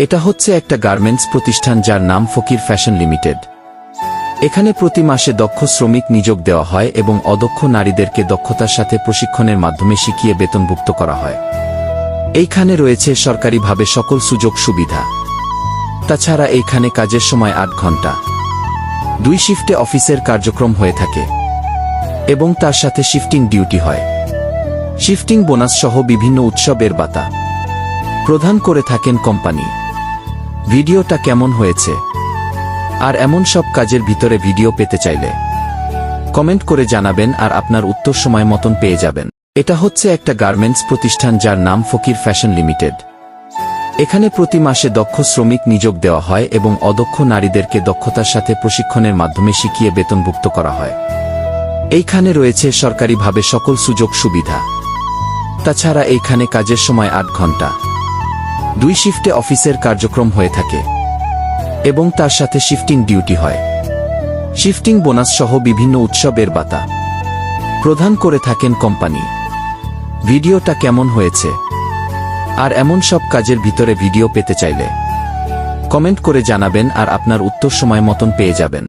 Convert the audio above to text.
এটা হচ্ছে একটা গার্মেন্টস প্রতিষ্ঠান যার নাম ফকির ফ্যাশন লিমিটেড। এখানে প্রতি মাসে দক্ষ শ্রমিক নিয়োগ দেওয়া হয় এবং অদক্ষ নারীদেরকে দক্ষতার সাথে প্রশিক্ষণের মাধ্যমে শিখিয়ে বেতনভুক্ত করা হয়। এইখানে রয়েছে সরকারিভাবে সকল সুযোগ সুবিধা। তাছাড়া এইখানে কাজের সময় 8 ঘন্টা, 2 শিফটে অফিসের কার্যক্রম হয়ে থাকে এবং তার সাথে শিফটিং ডিউটি হয়। শিফটিং বোনাস সহ বিভিন্ন উৎসবের বাতা প্রদান করে থাকেন কোম্পানি। ভিডিওটা কেমন হয়েছে আর এমন সব কাজের ভিতরে ভিডিও পেতে চাইলে কমেন্ট করে জানাবেন আর আপনার উত্তর সময় মতন পেয়ে যাবেন। এটা হচ্ছে একটা গার্মেন্টস প্রতিষ্ঠান যার নাম ফকির ফ্যাশন লিমিটেড। এখানে প্রতি মাসে দক্ষ শ্রমিক নিয়োগ দেওয়া হয় এবং অদক্ষ নারীদেরকে দক্ষতার সাথে প্রশিক্ষণের মাধ্যমে শিখিয়ে বেতনভুক্ত করা হয়। এইখানে রয়েছে সরকারিভাবে সকল সুযোগ সুবিধা। তাছাড়া এইখানে কাজের সময় 8 ঘন্টা, 2 শিফটে অফিসের কার্যক্রম হয়ে থাকে এবং তার সাথে শিফটিং ডিউটি হয়। শিফটিং বোনাস সহ বিভিন্ন উৎসবের বাতা প্রদান করে থাকেন কোম্পানি। ভিডিওটা কেমন হয়েছে আর এমন সব কাজের ভিতরে ভিডিও পেতে চাইলে কমেন্ট করে জানাবেন আর আপনার উত্তর সময় মতন পেয়ে যাবেন।